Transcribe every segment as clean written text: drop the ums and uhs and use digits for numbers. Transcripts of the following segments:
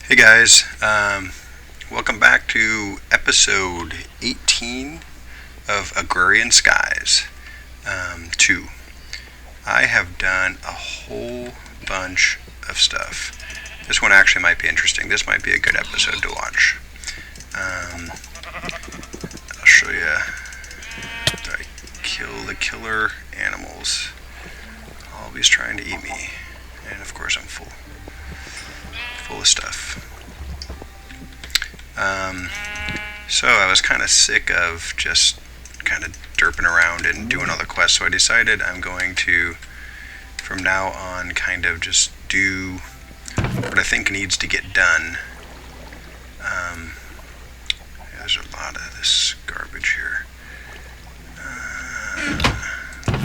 Hey guys, welcome back to episode 18 of Agrarian Skies 2. I have done a whole bunch of stuff. This one actually might be interesting. This might be a good episode to watch. I'll show you how I kill the killer animals. Always trying to eat me. And of course I'm full of stuff. So I was kind of sick of just kind of derping around and doing all the quests, so I decided I'm going to, from now on, kind of just do what I think needs to get done. There's a lot of this garbage here.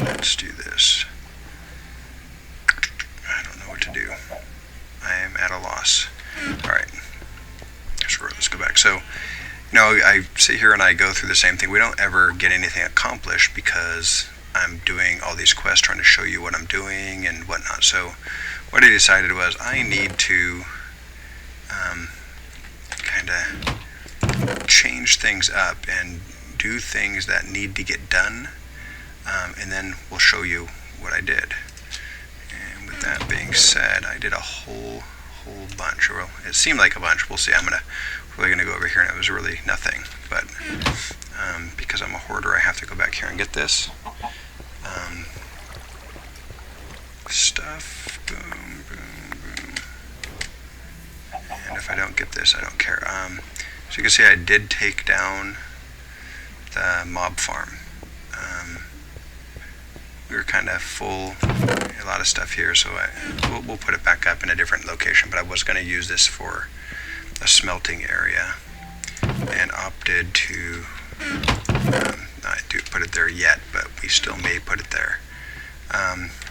Let's do this. I don't know what to do. I am at a loss. Alright. Let's go back. So, I sit here and I go through the same thing. We don't ever get anything accomplished because I'm doing all these quests trying to show you what I'm doing and whatnot. So, what I decided was I need to kind of change things up and do things that need to get done, and then we'll show you what I did. And with that being said, I did a whole bunch. Well, it seemed like a bunch. We'll see. I'm really gonna go over here, and it was really nothing. But because I'm a hoarder, I have to go back here and get this stuff. Boom, boom, boom. And if I don't get this, I don't care. So you can see I did take down the mob farm. We were kind of full, a lot of stuff here, so we'll put it back up in a different location, but I was going to use this for a smelting area and opted to not to put it there yet, but we still may put it there.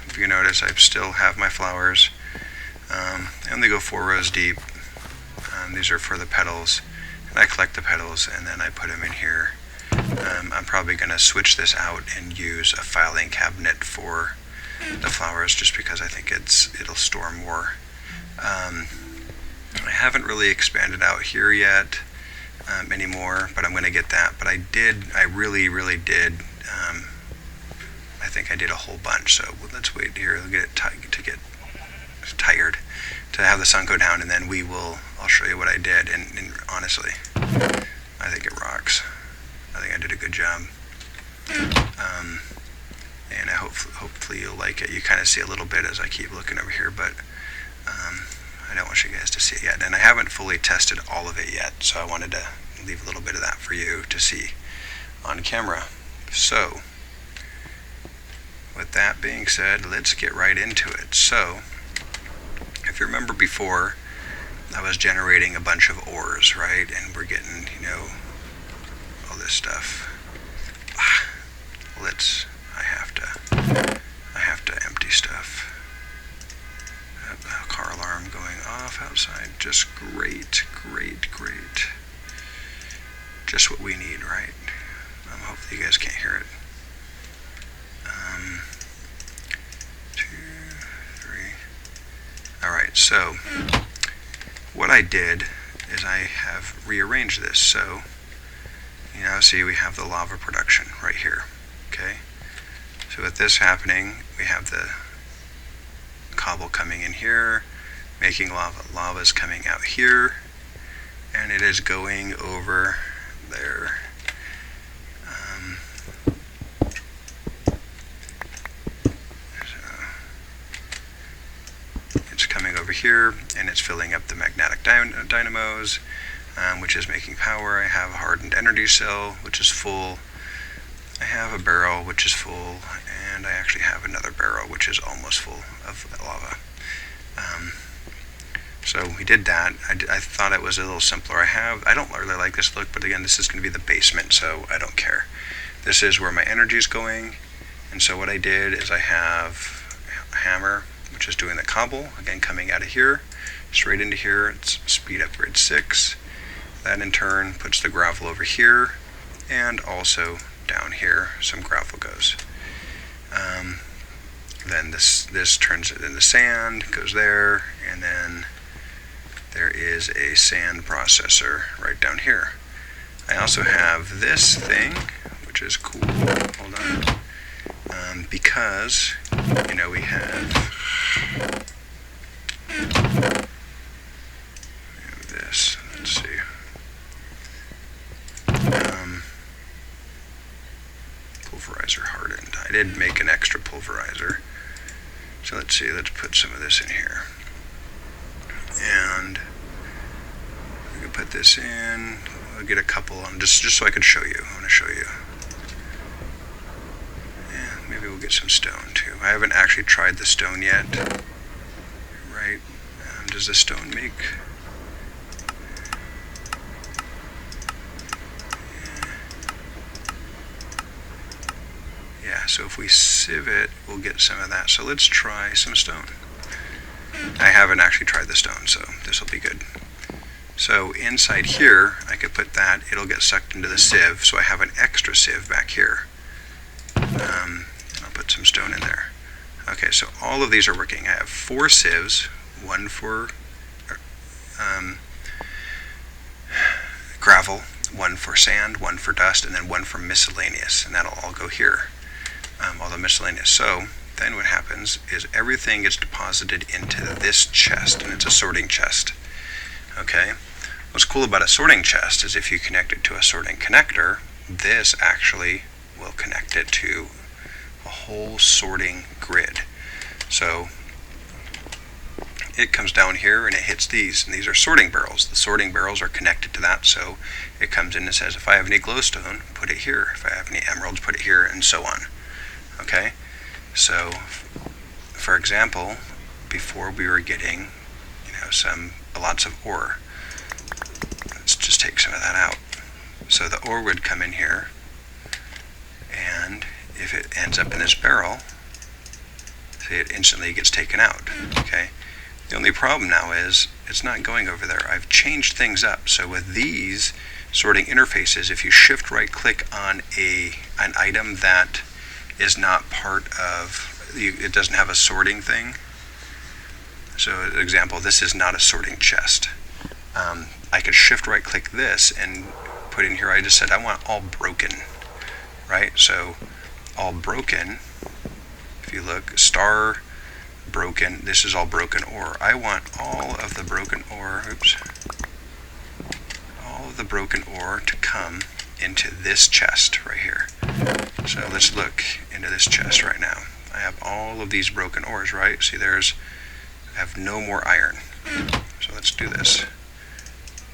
If you notice, I still have my flowers. I only go 4 rows deep. These are for the petals, and I collect the petals and then I put them in here. I'm probably going to switch this out and use a filing cabinet for the flowers, just because I think it'll store more. I haven't really expanded out here yet anymore, but I'm going to get that. But I really did. I think I did a whole bunch. So let's wait here. We'll get tired to have the sun go down, and then I'll show you what I did. And honestly, I think it rocks. I think I did a good job, and hopefully you'll like it. You kind of see a little bit as I keep looking over here, but I don't want you guys to see it yet, and I haven't fully tested all of it yet, so I wanted to leave a little bit of that for you to see on camera. So, with that being said, let's get right into it. So, if you remember before, I was generating a bunch of ores, right? And we're getting, all this stuff. I have to empty stuff. A car alarm going off outside. Just great. Just what we need, right? Hopefully you guys can't hear it. 2, 3. Alright, so what I did is I have rearranged this. So, see, we have the lava production right here. Okay? So with this happening, we have the cobble coming in here, making lava. Lava's coming out here, and it is going over there. It's coming over here, and it's filling up the magnetic dynamos, which is making power. I have a hardened energy cell, which is full. I have a barrel, which is full, and I actually have another barrel, which is almost full of lava. So we did that. I thought it was a little simpler. I don't really like this look, but again, this is going to be the basement, so I don't care. This is where my energy is going, and so what I did is I have a hammer, which is doing the cobble, again coming out of here, straight into here. It's speed upgrade 6. That in turn puts the gravel over here, and also down here some gravel goes. Then this turns it into sand, goes there, and then there is a sand processor right down here. I also have this thing, which is cool. Hold on. Because, you know, we have this. Let's see. Pulverizer hardened. I did make an extra pulverizer. So let's see, let's put some of this in here. And we can put this in. I'll get a couple on just so I could show you. I want to show you. And maybe we'll get some stone too. I haven't actually tried the stone yet. Right? Does the stone make... Yeah, so if we sieve it, we'll get some of that. So let's try some stone. I haven't actually tried the stone, so this will be good. So inside here, I could put that. It'll get sucked into the sieve, so I have an extra sieve back here. And I'll put some stone in there. Okay, so all of these are working. I have 4 sieves, one for gravel, one for sand, one for dust, and then one for miscellaneous, and that'll all go here. All the miscellaneous. So then what happens is everything gets deposited into this chest, and it's a sorting chest. Okay? What's cool about a sorting chest is if you connect it to a sorting connector, this actually will connect it to a whole sorting grid. So it comes down here and it hits these, and these are sorting barrels. The sorting barrels are connected to that, so it comes in and says, if I have any glowstone, put it here. If I have any emeralds, put it here, and so on. Okay? So, for example, before we were getting, lots of ore. Let's just take some of that out. So the ore would come in here, and if it ends up in this barrel, see, it instantly gets taken out. Okay? The only problem now is it's not going over there. I've changed things up. So with these sorting interfaces, if you shift right click on an item that is not part of, it doesn't have a sorting thing. So example, this is not a sorting chest. I could shift right click this and put in here, I just said I want all broken, right? So all broken, if you look, star broken, this is all broken ore. I want all of the broken ore, all of the broken ore to come into this chest right here. So let's look into this chest right now. I have all of these broken ores, right? See, I have no more iron. So let's do this.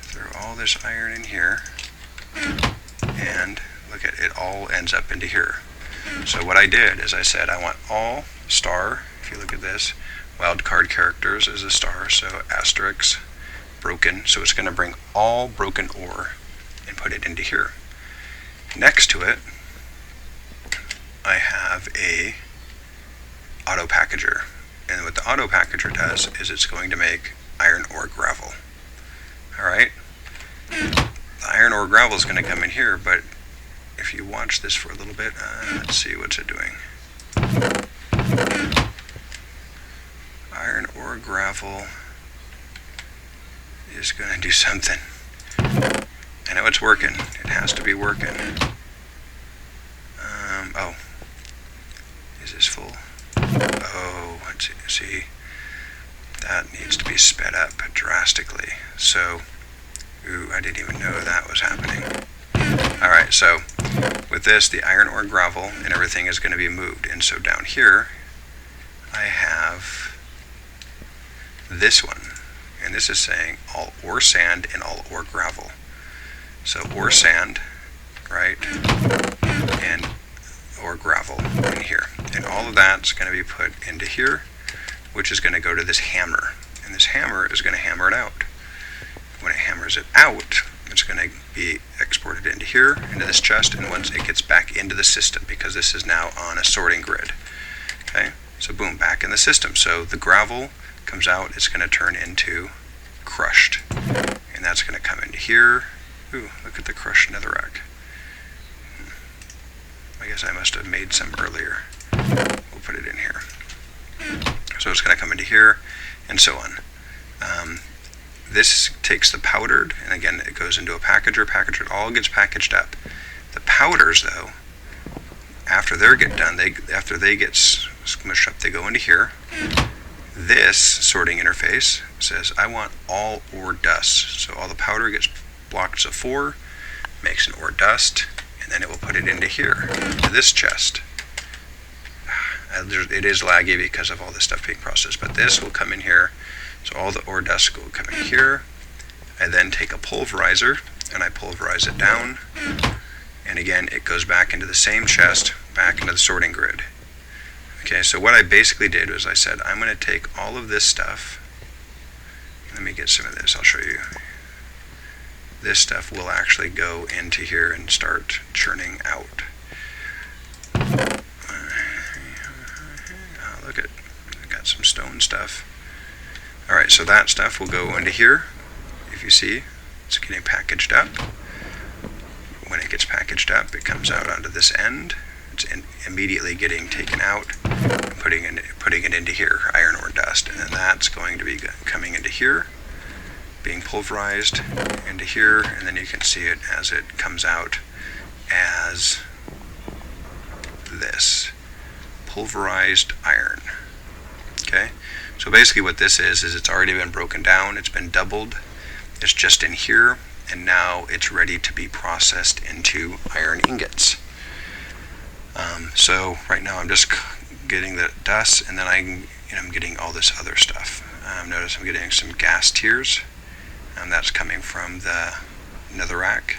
Throw all this iron in here, and look at it, all ends up into here. So what I did is I said I want all star, if you look at this, wildcard characters is a star, so asterisk, broken, so it's going to bring all broken ore and put it into here. Next to it, I have a auto packager, and what the auto packager does is it's going to make iron ore gravel. Alright, the iron ore gravel is going to come in here, but if you watch this for a little bit, let's see, what's it doing? Iron ore gravel is going to do something. I know it's working. It has to be working. Oh. Is this full? Oh, let's see. That needs to be sped up drastically. So, I didn't even know that was happening. Alright, so with this, the iron ore gravel and everything is going to be moved. And so down here, I have this one. And this is saying all ore sand and all ore gravel. So ore sand, right, and ore gravel in here. And all of that's going to be put into here, which is going to go to this hammer. And this hammer is going to hammer it out. When it hammers it out, it's going to be exported into here, into this chest, and once it gets back into the system, because this is now on a sorting grid. Okay, so boom, back in the system. So the gravel comes out, it's going to turn into crushed. And that's going to come into here. Ooh, look at the crushed netherrack. I guess I must have made some earlier. We'll put it in here. So it's going to come into here, and so on. this takes the powdered, and again it goes into a packager. It all gets packaged up. The powders, though, after they get done, after they get smushed up, they go into here. This sorting interface says I want all ore dust. So all the powder gets blocked as a 4, makes an ore dust, and then it will put it into here, into this chest. It is laggy because of all this stuff being processed, but this will come in here. So all the ore dust will come in here. I then take a pulverizer and I pulverize it down, and again it goes back into the same chest, back into the sorting grid. Okay, so what I basically did was I said I'm going to take all of this stuff. Let me get some of this, I'll show you. This stuff will actually go into here and start churning out. Look at, I got some stone stuff. Alright, so that stuff will go into here. If you see, it's getting packaged up. When it gets packaged up, it comes out onto this end. It's immediately getting taken out, and putting it into here, iron ore dust, and then that's going to be coming into here, being pulverized into here, and then you can see it as it comes out as this pulverized iron. Okay, so basically what this is it's already been broken down, it's been doubled, it's just in here, and now it's ready to be processed into iron ingots. So right now I'm just getting the dust, and then I'm getting all this other stuff. Notice I'm getting some gas tiers, and that's coming from the netherrack.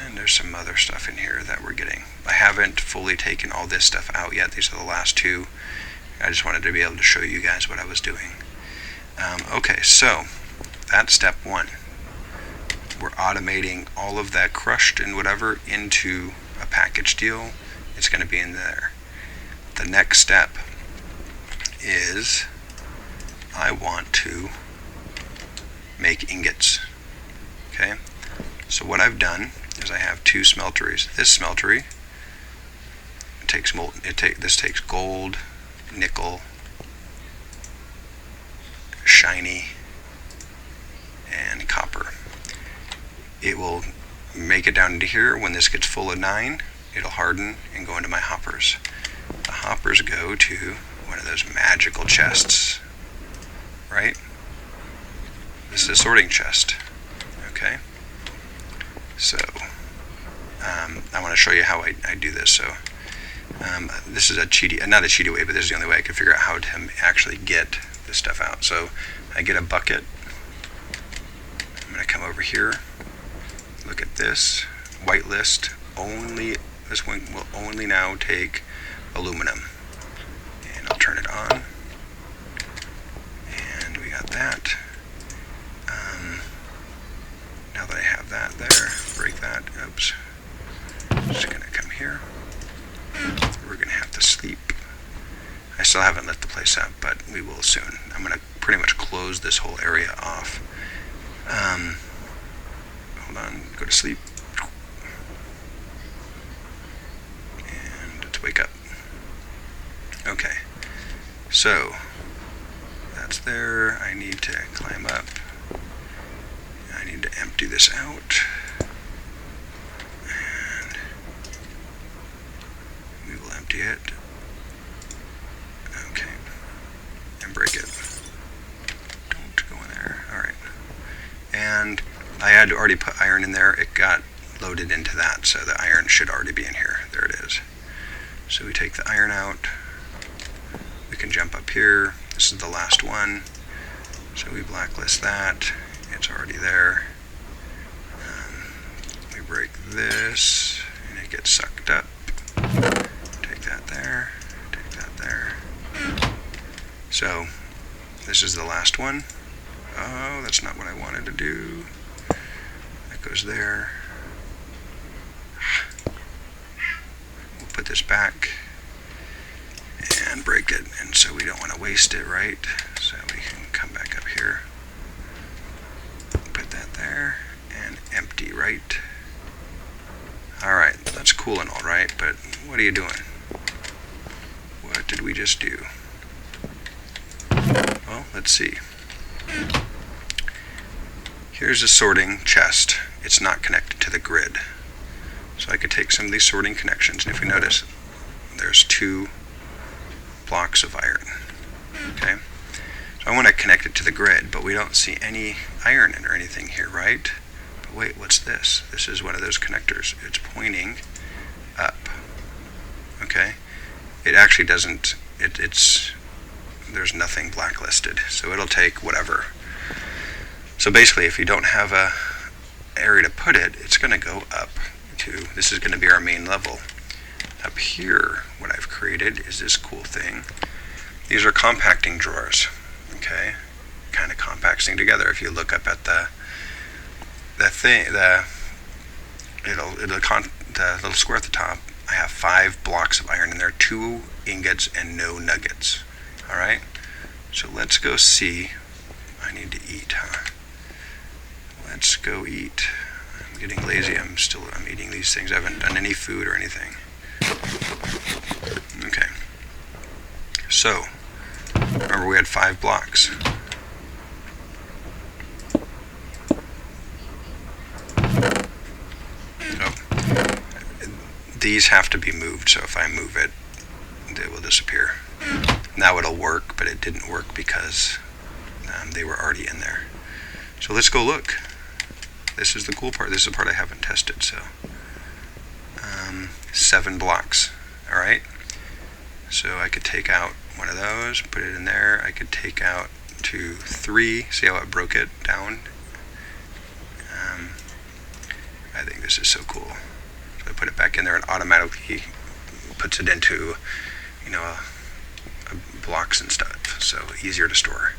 And there's some other stuff in here that we're getting. I haven't fully taken all this stuff out yet. These are the last two. I just wanted to be able to show you guys what I was doing. Okay, so that's step 1. We're automating all of that crushed and whatever into a package deal. It's going to be in there. The next step is I want to make ingots. Okay, so what I've done is I have 2 smelteries. This smeltery takes this takes gold, nickel, shiny, and copper. It will make it down into here. When this gets full of 9, it'll harden and go into my hoppers. The hoppers go to one of those magical chests, right? This is a sorting chest. Okay, so I want to show you how I do this. So this is not a cheaty way, but this is the only way I can figure out how to actually get this stuff out. So I get a bucket. I'm going to come over here. Look at this. Whitelist only. This one will only now take aluminum. And I'll turn it on. And we got that. Now that I have that there, break that. Oops. Just going to come here. We're going to have to sleep. I still haven't lit the place up, but we will soon. I'm going to pretty much close this whole area off. Hold on, go to sleep. And let's wake up. Okay, so that's there. I need to climb up. I need to empty this out. And we will empty it. Okay, and break it. Don't go in there. Alright. And I had already put iron in there. It got loaded into that, so the iron should already be in here. There it is. So we take the iron out. We can jump up here. This is the last one. So we blacklist that. It's already there. We break this, and it gets sucked up. Take that there. Take that there. So this is the last one. Oh, that's not what I wanted to do. That goes there. We'll put this back and break it, and so we don't want to waste it, right? So we can come back up here, put that there, and empty, right? Alright, that's cool and all, right? But what are you doing? What did we just do? Well, let's see. Here's a sorting chest. It's not connected to the grid. So I could take some of these sorting connections, and if you notice, there's 2 blocks of iron. Okay? So I want to connect it to the grid, but we don't see any iron in or anything here, right? But wait, what's this? This is one of those connectors. It's pointing up. Okay? It actually doesn't, there's nothing blacklisted, so it'll take whatever. So basically, if you don't have a area to put it, it's going to go up to, this is going to be our main level. Up here, what I've created is this cool thing. These are compacting drawers, okay? Kind of compacts thing together. If you look up at the little square at the top, I have 5 blocks of iron in there, 2 ingots and no nuggets. All right. So let's go see. I need to eat, huh? Let's go eat. I'm getting lazy. I'm eating these things. I haven't done any food or anything. Okay. So, remember we had 5 blocks. So, these have to be moved, so if I move it, they will disappear. Now it'll work, but it didn't work because they were already in there. So let's go look. This is the cool part. This is the part I haven't tested. So 7 blocks. All right. So I could take out one of those, put it in there. I could take out 2, 3. See how I broke it down? I think this is so cool. So I put it back in there and automatically puts it into, blocks and stuff. So easier to store.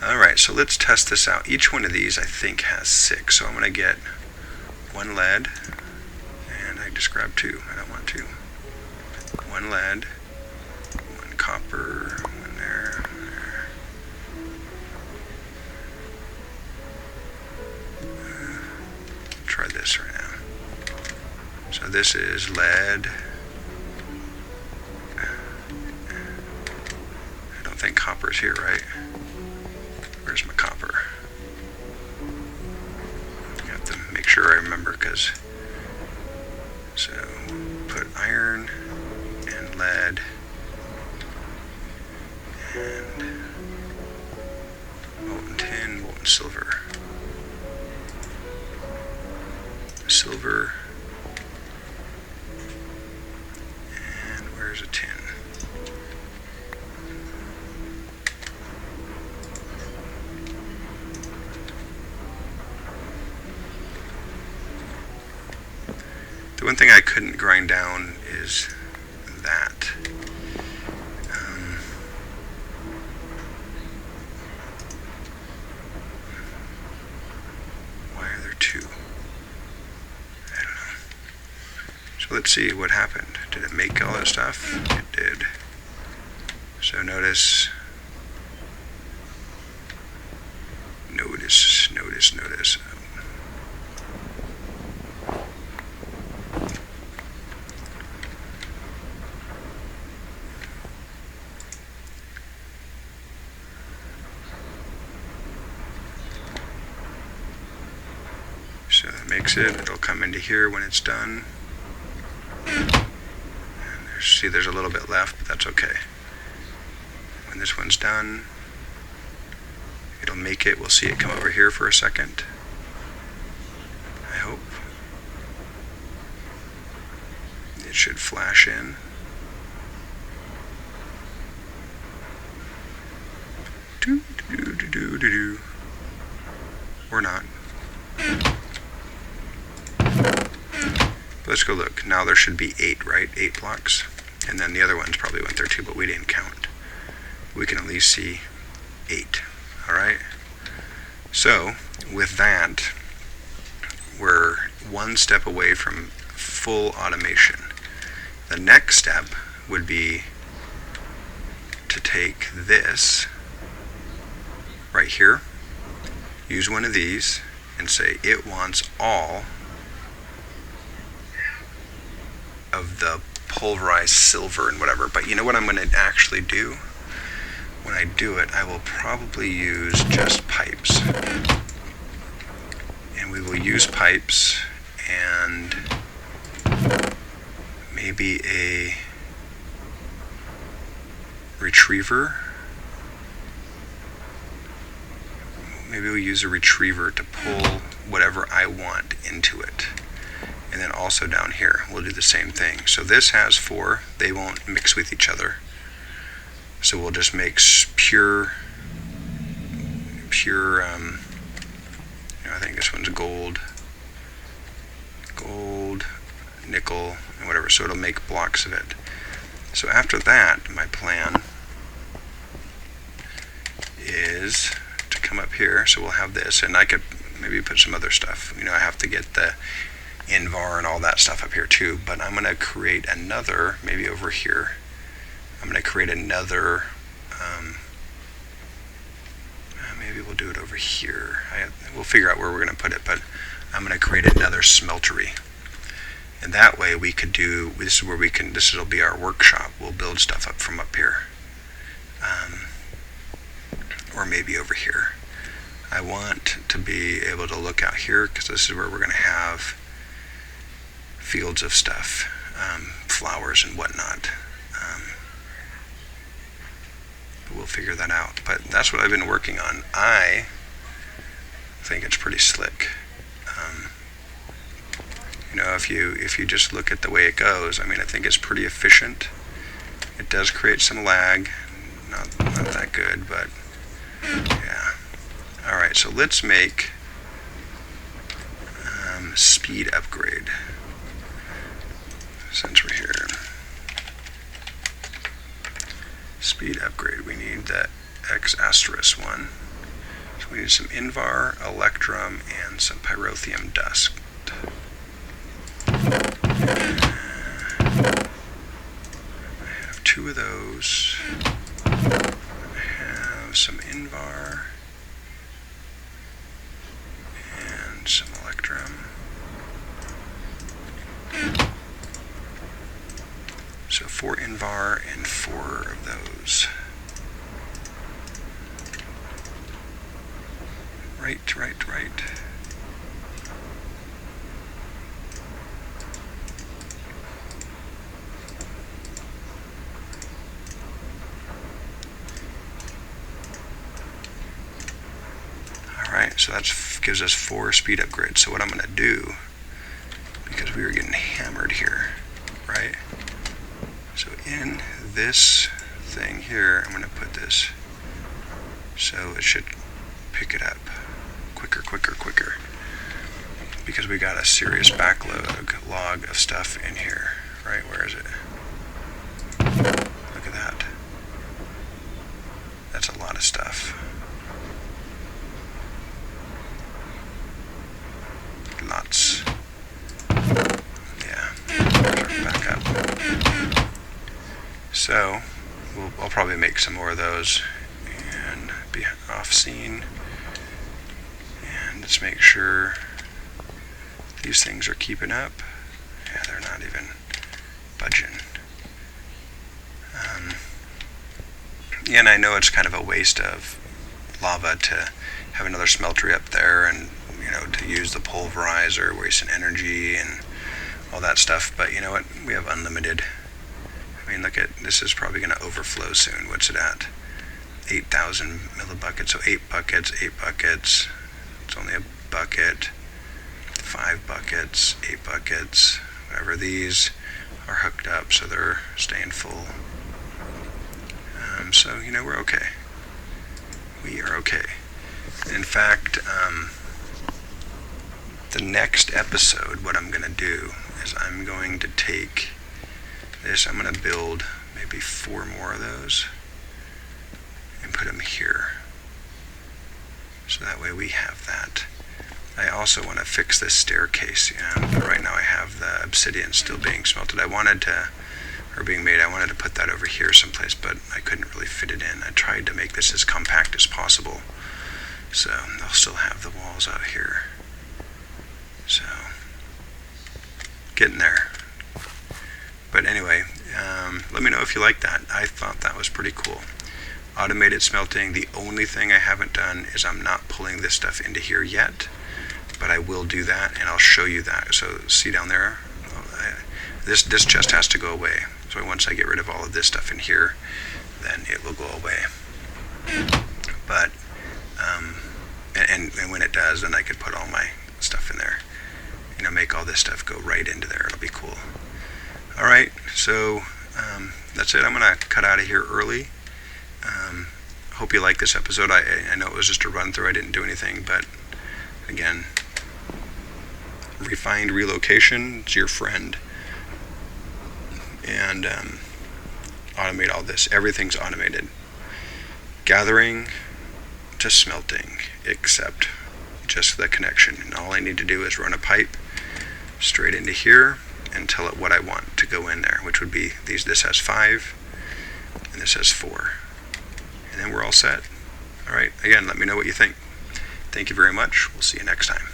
Alright, so let's test this out. Each one of these I think has 6. So I'm going to get 1 lead, and I just grabbed 2. I don't want 2. 1 lead, 1 copper, 1 there. Try this right now. So this is lead. I don't think copper's here, right? Where's my copper? I have to make sure I remember, because so put iron and lead and molten tin, molten silver. Silver, and where's a tin? The one thing I couldn't grind down is that. Why are there 2? I don't know. So let's see what happened. Did it make all that stuff? It did. So notice. So that makes it. It'll come into here when it's done. And there's a little bit left, but that's okay. When this one's done, it'll make it. We'll see it come over here for a second. I hope. It should flash in. Or not. Let's go look. Now there should be 8, right? 8 blocks. And then the other ones probably went there too, but we didn't count. We can at least see 8. Alright? So, with that, we're one step away from full automation. The next step would be to take this right here, use one of these, and say it wants all of the pulverized silver and whatever. But you know what I'm going to actually do? When I do it, I will probably use just pipes. we'll use pipes and maybe a retriever. Maybe we'll use a retriever to pull whatever I want into it. And then also down here, we'll do the same thing. So this has 4. They won't mix with each other. So we'll just make pure, I think this one's gold, nickel, and whatever. So it'll make blocks of it. So after that, my plan is to come up here. So we'll have this, and I could maybe put some other stuff. I have to get the invar and all that stuff up here too, but I'm going to create another, maybe over here. I'm going to create another, maybe we'll do it over here. We'll figure out where we're going to put it, but I'm going to create another smeltery. And that way we could do, this is where we can, this will be our workshop. We'll build stuff up from up here. Or maybe over here. I want to be able to look out here because this is where we're going to have fields of stuff, flowers and whatnot. We'll figure that out. But that's what I've been working on. I think it's pretty slick. If you just look at the way it goes, I think it's pretty efficient. It does create some lag, not that good, but yeah. All right, so let's make speed upgrade. Since we're here, speed upgrade. We need the X asterisk one. So we need some invar, electrum, and some pyrotheum dust. I have 2 of those. I have some invar and some electrum. So 4 invar and 4 of those. Right. Alright, so that gives us 4 speed upgrades. So what I'm going to do, because we were getting hammered here, right? So in this thing here, I'm going to put this so it should pick it up quicker. Because we got a serious log of stuff in here, right? Where is it? Look at that. That's a lot of stuff. Lots. Yeah. Back up. So I'll probably make some more of those and be off scene. And let's make sure these things are keeping up. Yeah, they're not even budging. And I know it's kind of a waste of lava to have another smeltery up there and to use the pulverizer, wasting energy and all that stuff. But you know what? We have unlimited. Look at this, is probably going to overflow soon. What's it at? 8,000 millibuckets. So 8 buckets. It's only a bucket. 5 buckets, 8 buckets, whatever. These are hooked up, so they're staying full. So we're okay. We are okay. In fact, the next episode, what I'm going to do is I'm going to take this, I'm going to build maybe 4 more of those and put them here. So that way we have that. I also want to fix this staircase, but right now I have the obsidian still being smelted. I wanted to put that over here someplace, but I couldn't really fit it in. I tried to make this as compact as possible. So I'll still have the walls out here. So, getting there. But anyway, let me know if you like that. I thought that was pretty cool. Automated smelting. The only thing I haven't done is I'm not pulling this stuff into here yet. but I will do that, and I'll show you that. So see down there, this chest has to go away. So once I get rid of all of this stuff in here, then it will go away. But and when it does, then I could put all my stuff in there. You know, make all this stuff go right into there. It'll be cool. All right, so that's it. I'm gonna cut out of here early. Hope you like this episode. I know it was just a run through. I didn't do anything, but again, refined relocation is your friend. And automate all this. Everything's automated. Gathering to smelting, except just the connection. And all I need to do is run a pipe straight into here and tell it what I want to go in there, which would be these. This has 5 and this has 4. And then we're all set. All right, again, let me know what you think. Thank you very much. We'll see you next time.